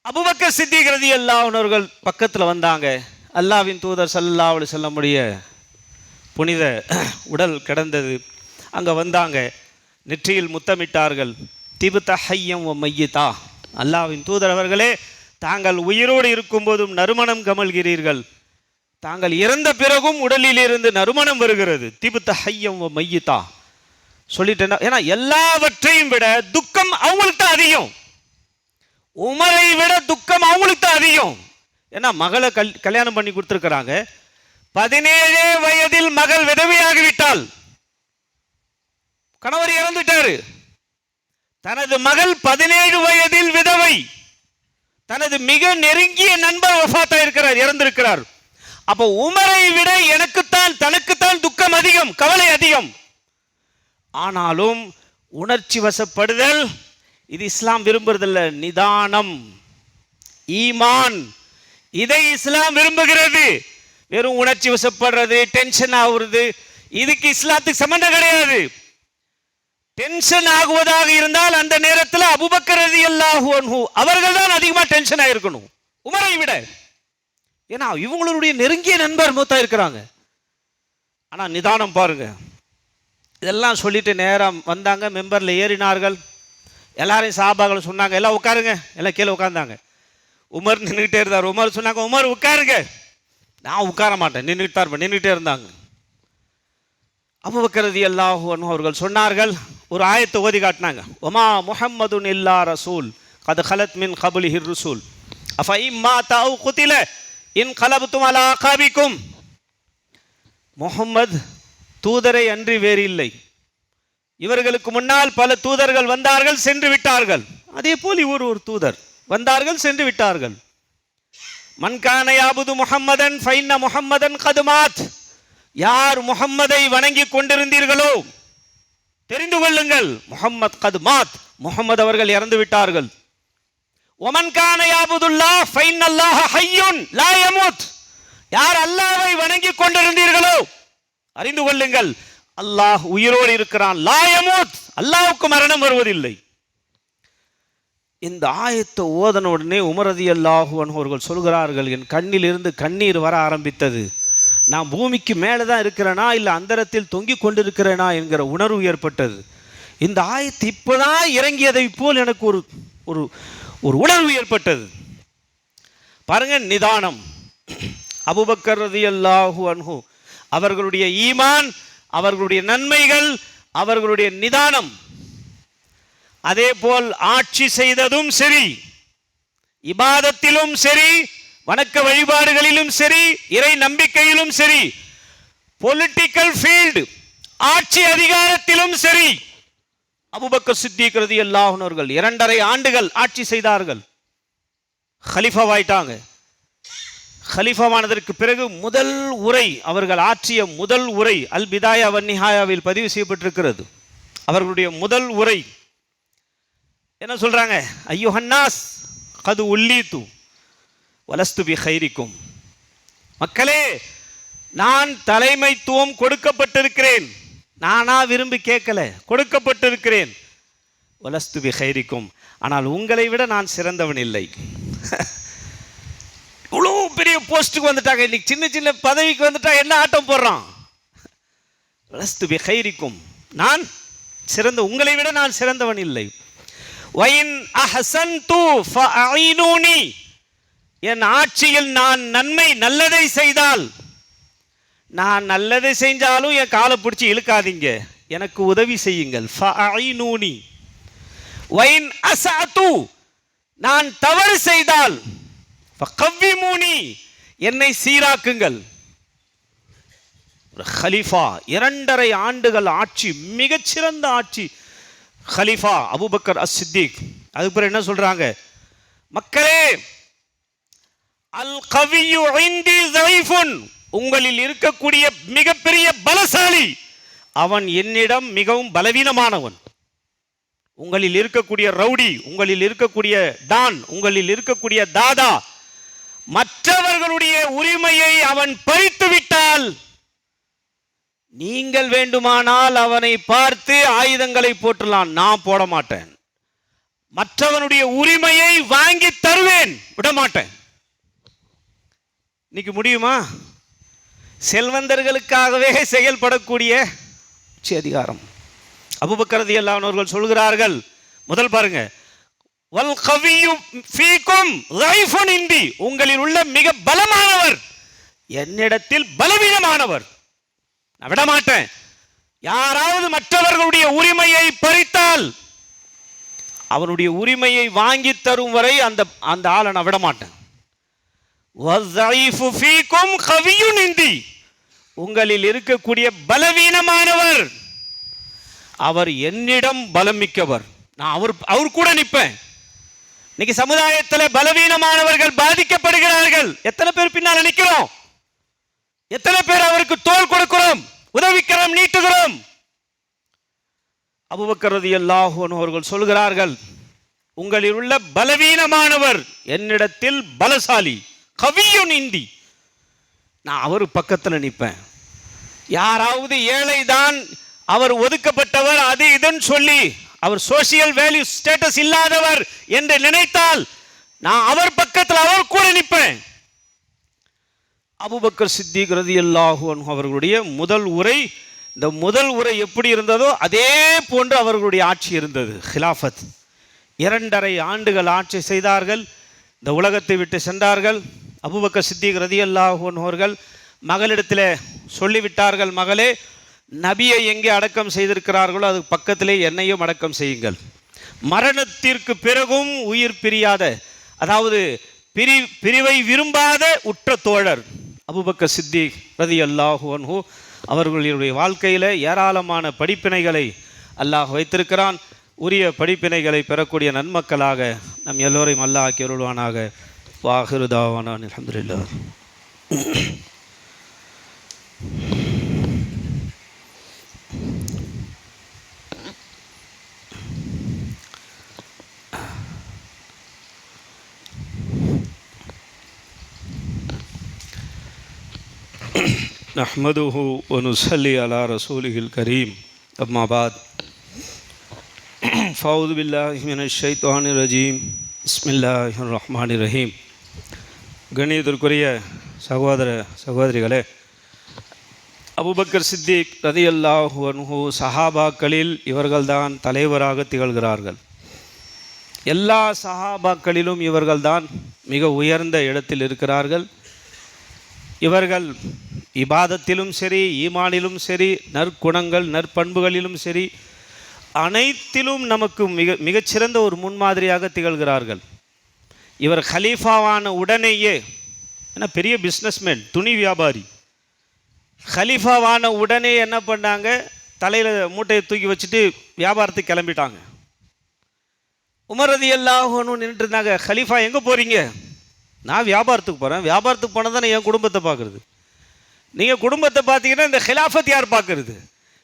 அபூபக்கர் சித்திக் ரலியல்லாஹு அன்ஹு அவர்கள் பக்கத்தில் வந்தாங்க. அல்லாஹ்வின் தூதர் ஸல்லல்லாஹு அலைஹி வஸல்லம் உடைய புனித உடல் கிடந்தது. அங்கே வந்தாங்க, நெற்றியில் முத்தமிட்டார்கள். திபுத ஹய்யம் வ மையிதா, அல்லாஹ்வின் தூதர் அவர்களே, தாங்கள் உயிரோடு இருக்கும்போதும் நறுமணம் கமழ்கிறீர்கள், தாங்கள் இறந்த பிறகும் உடலில் இருந்து நறுமணம் வருகிறது. திபுத ஹய்யம் வ மையிதா சொல்லிட்டேன்னா, ஏன்னா எல்லாவற்றையும் விட துக்கம் அவங்களுக்கு தான் அதிகம். உமரை விட துக்கம் அவங்களுக்கு தான் அதிகம். ஏன்னா மகளை கல்யாணம் பண்ணி கொடுத்துருக்கிறாங்க. 17 வயதில் மகள் விதவையாகிவிட்டாள், கணவர் இறந்துட்டாரு. தனது மகள் 17 வயதில் விதவை, தனது மிக நெருங்கிய நண்பர் வஃபாத்தா இருக்கிறார், இறந்திருக்கிறார். அப்போ உமரை விட எனக்குத்தான், தனக்குத்தான் துக்கம் அதிகம், கவலை அதிகம். ஆனாலும் உணர்ச்சி வசப்படுதல் இது இஸ்லாம் விரும்புறதில்ல. நிதானம், ஈமான், இதை இஸ்லாம் விரும்புகிறது. வெறும் உணர்ச்சி வசப்படுறது, டென்ஷன் ஆகுறது, இதுக்கு இஸ்லாத்துக்கு சம்பந்தம் கிடையாது. டென்ஷன் ஆகுவதாக இருந்தால் அந்த நேரத்தில் அபூபக்கர் ரலியல்லாஹு அன்ஹு அவர்கள் தான் அதிகமாக டென்ஷன் ஆயிருக்கணும் உமரை விட. ஏன்னா இவங்களுடைய நெருங்கிய நண்பர் மூத்தா இருக்கிறாங்க. ஆனால் நிதானம் பாருங்க. இதெல்லாம் சொல்லிட்டு நேரம் வந்தாங்க, மெம்பரில் ஏறினார்கள். எல்லாரையும் சஹாபாக்கள் சொன்னாங்க, எல்லாம் உட்காருங்க, எல்லாம் கீழே உட்கார்ந்தாங்க. உமர் நின்றுக்கிட்டே இருந்தார். உமர் சொன்னாங்க, உமர் உட்காருங்க. நான் உட்கார மாட்டேன், நின்றுக்கிட்டே இருந்தாங்க. அபூபக்கர் ரலியல்லாஹு அன்ஹு அவர்கள் சொன்னார்கள், ஒரு ஆயத்தை ஓதி காட்டினாங்க. ஒமா முஹம்மதுன் இல்லா ரசூல் கத் கலத் மின் கப்லிஹி ருசூல் அஃப இம்மா தஅவ் குதில இன் கலப்தும் அலா அகாபிக்கும். முஹம்மது தூதரை அன்றி வேறு இல்லை, இவர்களுக்கு முன்னால் பல தூதர்கள் வந்தார்கள், சென்று விட்டார்கள். அதே போல் இவர் ஒரு தூதர், வந்தார்கள், சென்று விட்டார்கள். மன்கான யாபுது முஹம்மதன் ஃபைன்ன முஹம்மதன் கதுமாத். யார் முஹம்மதை வணங்கி கொண்டிருந்தீர்களோ தெரிந்து கொள்ளுங்கள், முஹம்மத் கதுமாத், முஹம்மது அவர்கள் இறந்து விட்டார்கள். ஒமன்கான யாபுதுல்லாஹ் ஃபைன்னல்லாஹ ஹய்யுன் லா யமூத். யார் அல்லாஹ்வை வணங்கி கொண்டிருந்தீர்களோ அறிந்து கொள்ளுங்கள், அல்லாஹ் உயிரோடு இருக்கிறான். லா யமூத், அல்லாஹ்வுக்கு மரணம் வருவதில்லை. இந்த ஆயத்தை ஓதன உடனே உமர் ரலியல்லாஹு அன்ஹு அவர்கள் சொல்கிறார்கள், என் கண்ணிலிருந்து கண்ணீர் வர ஆரம்பித்தது. நான் பூமிக்கு மேலே தான் இருக்கிறேனா இல்லை அந்தரத்தில் தொங்கிக் கொண்டிருக்கிறேனா என்கிற உணர்வு ஏற்பட்டது. இந்த ஆயத்து இப்போதான் இறங்கியதை போல் எனக்கு ஒரு ஒரு ஒரு உணர்வு ஏற்பட்டது. பாருங்க, நிதானம். அபூபக்கர் ரலியல்லாஹு அன்ஹு அவர்களுடைய ஈமான், அவர்களுடைய நன்மைகள், அவர்களுடைய நிதானம். அதே போல் ஆட்சி செய்ததும் சரி, இபாதத்திலும் சரி, வணக்க வழிபாடுகளிலும் சரி, இறை நம்பிக்கையிலும் சரி, பொலிட்டிக்கல் ஃபீல்டு ஆட்சி அதிகாரத்திலும் சரி, அபூபக்கர் சித்திக் ரலியல்லாஹு அன்ஹு அவர்கள் 2.5 ஆண்டுகள் ஆட்சி செய்தார்கள். கலீஃபாவாயிட்டாங்க. கலீஃபாவானதற்கு பிறகு முதல் உரை, அவர்கள் ஆற்றிய முதல் உரை அல் பிதாயா வன் நிஹாயாவில் பதிவு செய்யப்பட்டிருக்கிறது. அவர்களுடைய முதல் உரை என்ன சொல்றாங்க? ஐயுஹன்னாஸ் கது உல்லீது வலஸ்து பி கைரிக்கும். மக்களே, நான் தலைமைத்துவம் கொடுக்கப்பட்டிருக்கிறேன். நானா விரும்பி கேட்கல, கொடுக்கப்பட்டிருக்கிறேன். வலஸ்து பி ஹைரிக்கும், ஆனால் உங்களை விட நான் சிறந்தவன் இல்லை. இவ்வளோ பெரிய போஸ்ட்டுக்கு வந்துட்டாங்க, இன்னைக்கு சின்ன சின்ன பதவிக்கு வந்துட்டா என்ன ஆட்டம் போடுறான். வலஸ்து பி ஹைரிக்கும், நான் சிறந்த, உங்களை விட நான் சிறந்தவன் இல்லை. வயின் அஹ்சன்து ஃபஅயினூனி, என் ஆட்சியில் நான் நன்மை நல்லதை செய்தால், நான் நல்லதை செஞ்சாலும் என் காலை பிடிச்சி இழுக்காதீங்க, எனக்கு உதவி செய்யுங்கள். ஃபஅயினூனி. வைன் அஸஅது, நான் தவறு செய்தால், ஃபகவ்விமூனி, என்னை சீராக்குங்கள். ஹலீஃபா 2.5 ஆண்டுகள் ஆட்சி, மிகச்சிறந்த ஆட்சி ஹலீஃபா அபூபக்கர் அஸ்-சித்திக். அதுக்கு பிறகு என்ன சொல்றாங்க, மக்களே, அல் கவியு இந்தி ஸைஃபுன், உங்களில் இருக்கக்கூடிய மிகப்பெரிய பலசாலி அவன் என்னிடம் மிகவும் பலவீனமானவன். உங்களில் இருக்கக்கூடிய ரவுடி, உங்களில் இருக்கக்கூடிய டான், உங்களில் இருக்கக்கூடிய தாதா, மற்றவர்களுடைய உரிமையை அவன் பறித்து விட்டால் நீங்கள் வேண்டுமானால் அவனை பார்த்து ஆயுதங்களை போற்றலாம், நான் போட மாட்டேன். மற்றவனுடைய உரிமையை வாங்கி தருவேன், விட மாட்டேன். இன்னைக்கு முடியுமா? செல்வந்தர்களுக்காகவே செயல்படக்கூடிய உச்ச அதிகாரம். அபூபக்கர் ரலியல்லாஹு அன்ஹு அவர்கள் சொல்கிறார்கள், முதல் பாருங்க, வல் கவியு ஃபீக்கும் ஸைஃபுன் இந்தி, உங்களில் உள்ள மிக பலமானவர் என்னிடத்தில் பலவீனமானவர், நான் விட மாட்டேன். யாராவது மற்றவர்களுடைய உரிமையை பறித்தால் அவருடைய உரிமையை வாங்கி தரும் வரை அந்த ஆளை நான் விட மாட்டேன். வஸ்ஸைஃபு ஃபீக்கும் கவியுன் இந்தி, உங்களில் இருக்கக்கூடிய பலவீனமானவர் அவர் என்னிடம் பலமிக்கவர், நான் அவர் கூட நிற்பேன். இன்னைக்கு சமுதாயத்தில் பலவீனமானவர்கள் பாதிக்கப்படுகிறார்கள். எத்தனை பேர் பின்னால் நிற்கிறோம்? எத்தனை பேர் அவருக்கு தோள் கொடுக்கிறோம், உதவிக்கிறோம், நீட்டுகிறோம்? அபூபக்கர் ரலியல்லாஹு அன்ஹு அவர்கள் சொல்கிறார்கள், உங்களில் உள்ள பலவீனமானவர் என்னிடத்தில் பலசாலி, கவியுன் இந்தி, நான் அவர் பக்கத்தில் நிற்பேன். யாராவது ஏழைதான், அவர் ஒதுக்கப்பட்டவர், அது இதுன்னு சொல்லி அவர் சோசியல் வேல்யூ ஸ்டேட்டஸ் இல்லாதவர் என்று நினைத்தால் நான் அவர் பக்கத்தில் அவர் கூட நிற்பேன். அபூபக்கர் சித்திக் ரலியல்லாஹு அன்ஹு அவர்களுடைய முதல் உரை, இந்த முதல் உரை எப்படி இருந்ததோ அதே போன்று அவர்களுடைய ஆட்சி இருந்தது. ஹிலாஃபத் 2.5 ஆண்டுகள் ஆட்சி செய்தார்கள். இந்த உலகத்தை விட்டு சென்றார்கள். அபூபக்கர் சித்திக் ரலியல்லாஹு அன்ஹு அவர்கள் மகளிடத்தில் சொல்லிவிட்டார்கள், மகளே, நபியை எங்கே அடக்கம் செய்திருக்கிறார்களோ அது பக்கத்திலே என்னையும் அடக்கம் செய்யுங்கள். மரணத்திற்கு பிறகும் உயிர் பிரியாத, அதாவது பிரிவை விரும்பாத உற்ற தோழர் அபூபக்கர் சித்திக் ரலியல்லாஹு அன்ஹு அவர்களுடைய வாழ்க்கையில் ஏராளமான படிப்பினைகளை அல்லாஹ் வைத்திருக்கிறான். உரிய படிப்பினைகளை பெறக்கூடிய நன்மக்களாக நம் எல்லோரையும் அல்லாஹ் ஆக்கி அருள்வானாக. வாஹிரு தாவானா அல்ஹம்துலில்லாஹ். நஹ்மதுஹு வ நுஸல்லி அலா ரசூலிஹில் கரீம். அம்மா பாத். ஃபஅஊது பில்லாஹி மினஷ் ஷைத்தானிர் ரஜீம். பிஸ்மில்லாஹிர் ரஹ்மானிர் ரஹீம். கண்ணியத்திற்குரிய சகோதர சகோதரிகளே, அபூபக்கர் சித்திக் ரலியல்லாஹு அன்ஹு சஹாபாக்களில் இவர்கள்தான் தலைவராக திகழ்கிறார்கள். எல்லா சஹாபாக்களிலும் இவர்கள்தான் மிக உயர்ந்த இடத்தில் இருக்கிறார்கள். இவர்கள் இபாதத்திலும் சரி, ஈமானிலும் சரி, நற்குணங்கள் நற்பண்புகளிலும் சரி, அனைத்திலும் நமக்கு மிகச்சிறந்த ஒரு முன்மாதிரியாக திகழ்கிறார்கள். இவர் ஹலீஃபாவான உடனேயே, ஏன்னா பெரிய பிஸ்னஸ்மேன், துணி வியாபாரி, ஹலீஃபாவான உடனே என்ன பண்ணாங்க, தலையில் மூட்டையை தூக்கி வச்சுட்டு வியாபாரத்துக்கு கிளம்பிட்டாங்க. உமர் ரலியல்லாஹு அன்ஹு நின்றுட்டு இருந்தாங்க. ஹலீஃபா எங்கே போகிறீங்க? நான் வியாபாரத்துக்கு போகிறேன். வியாபாரத்துக்கு போனால் தானே என் குடும்பத்தை பார்க்குறது. நீங்கள் குடும்பத்தை பார்த்தீங்கன்னா இந்த ஹிலாஃபத் யார் பார்க்கறது?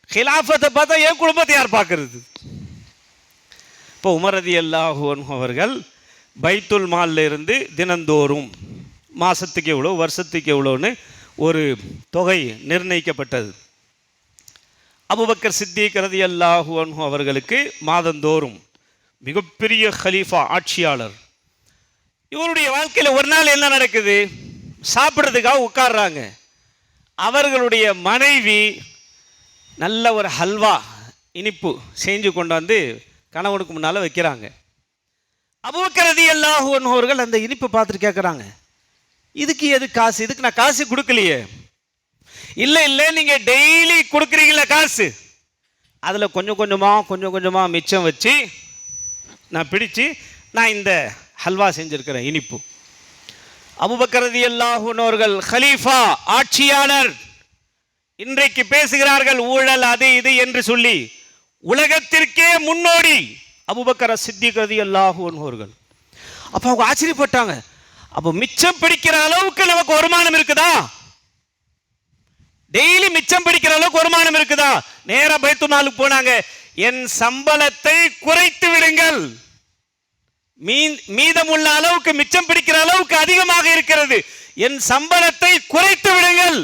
ஹிலாஃபத்தை பார்த்தா என் குடும்பத்தை யார் பார்க்கறது? இப்போ உமர் ரலியல்லாஹு அன்ஹு அவர்கள் பைத்துல் மால்ல இருந்து தினந்தோறும் மாதத்துக்கு எவ்வளோ, வருஷத்துக்கு எவ்வளோன்னு ஒரு தொகை நிர்ணயிக்கப்பட்டது. அபூபக்கர் சித்திக் ரலியல்லாஹு அன்ஹு அவர்களுக்கு மாதந்தோறும் மிகப்பெரிய ஹலீஃபா, ஆட்சியாளர். இவருடைய வாழ்க்கையில் ஒரு நாள் என்ன நடக்குது? சாப்பிட்றதுக்காக உட்கார்றாங்க. அவர்களுடைய மனைவி நல்ல ஒரு ஹல்வா, இனிப்பு செஞ்சு கொண்டு வந்து கணவனுக்கு முன்னால் வைக்கிறாங்க. அபூபக்கர் ரலியல்லாஹு அன்ஹு அவர்கள் அந்த இனிப்பை பார்த்துட்டு கேட்குறாங்க, இதுக்கு எது காசு? இதுக்கு நான் காசு கொடுக்கலையே. இல்லை இல்லை, நீங்கள் டெய்லி கொடுக்குறீங்கள காசு, அதில் கொஞ்சம் கொஞ்சமாக மிச்சம் வச்சு நான் பிடிச்சு நான் இந்த ஹல்வா செஞ்சுருக்கிறேன், இனிப்பு. அபூபக்கர் ரலியல்லாஹு அன்ஹு அவர்கள் ஹலீஃபா, ஆட்சியாளர், இன்றைக்கு பேசுகிறார்கள் ஊழல் அது இது என்று சொல்லி. உலகத்திற்கே முன்னோடி அபூபக்கர் சித்திக் ரலியல்லாஹு அன்ஹு அவர்கள். அப்போ அவங்க ஆச்சரியப்பட்டாங்க. அப்போ மிச்சம் பிடிக்கிற அளவுக்கு நமக்கு வருமானம் இருக்குதா? டெய்லி மிச்சம் பிடிக்கிற அளவுக்கு வருமானம் இருக்குதா? நேரா பைத்துல் மாலுக்கு போனாங்க. என் சம்பளத்தை குறைத்து விடுங்கள், மீதமுள்ள அளவுக்கு மிச்சம் பிடிக்கிற அளவுக்கு அதிகமாக இருக்கிறது, என் சம்பளத்தை குறைத்து விடுங்கள்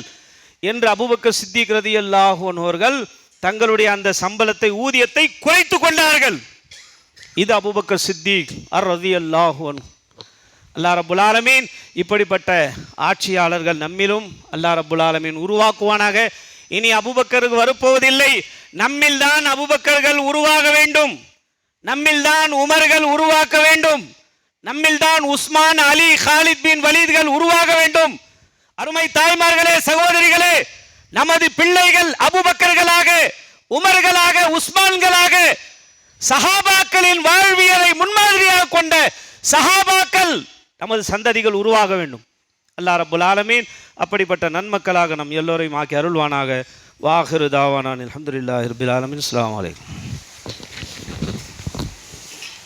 என்று அபூபக்கர் சித்திக் ரலியல்லாஹு அன்ஹு அவர்கள் தங்களுடைய அந்த சம்பளத்தை, ஊதியத்தை குறைத்து கொண்டார்கள். இது அபூபக்கர் சித்திக் ரலியல்லாஹு அன்ஹு. அல்லாஹ் ரப்புல் ஆலமீன் இப்படிப்பட்ட ஆட்சியாளர்கள் நம்மிலும் அல்லாஹ் ரப்புல் ஆலமீன் உருவாக்குவானாக. இனி அபூபக்கருக்கு வரப்போவதில்லை, நம்மில்தான் அபூபக்கர்கள் உருவாக வேண்டும், நம்மில்தான் உமர்கள் உருவாக்க வேண்டும், நம்மில்தான் உஸ்மான், அலி, காலித் பின் வலீத்கள் உருவாக வேண்டும். அருமை தாய்மார்களே, சகோதரிகளே, நமது பிள்ளைகள் அபூபக்கர்களாக, உமர்களாக, உஸ்மான்களாக, சஹாபாக்களின் வாழ்வியலை முன்மாதிரியாக கொண்ட சஹாபாக்கள் நமது சந்ததிகள் உருவாக வேண்டும். அல்லாஹ் ரப்புல் ஆலமீன் அப்படிப்பட்ட நன்மக்களாக நம் எல்லோரையும் ஆக்கி அருள்வானாக. வாஹிரு தாவானா அல்ஹம்துலில்லாஹி ரப்பில் ஆலமீன். அஸ்ஸலாமு அலைக்கும்.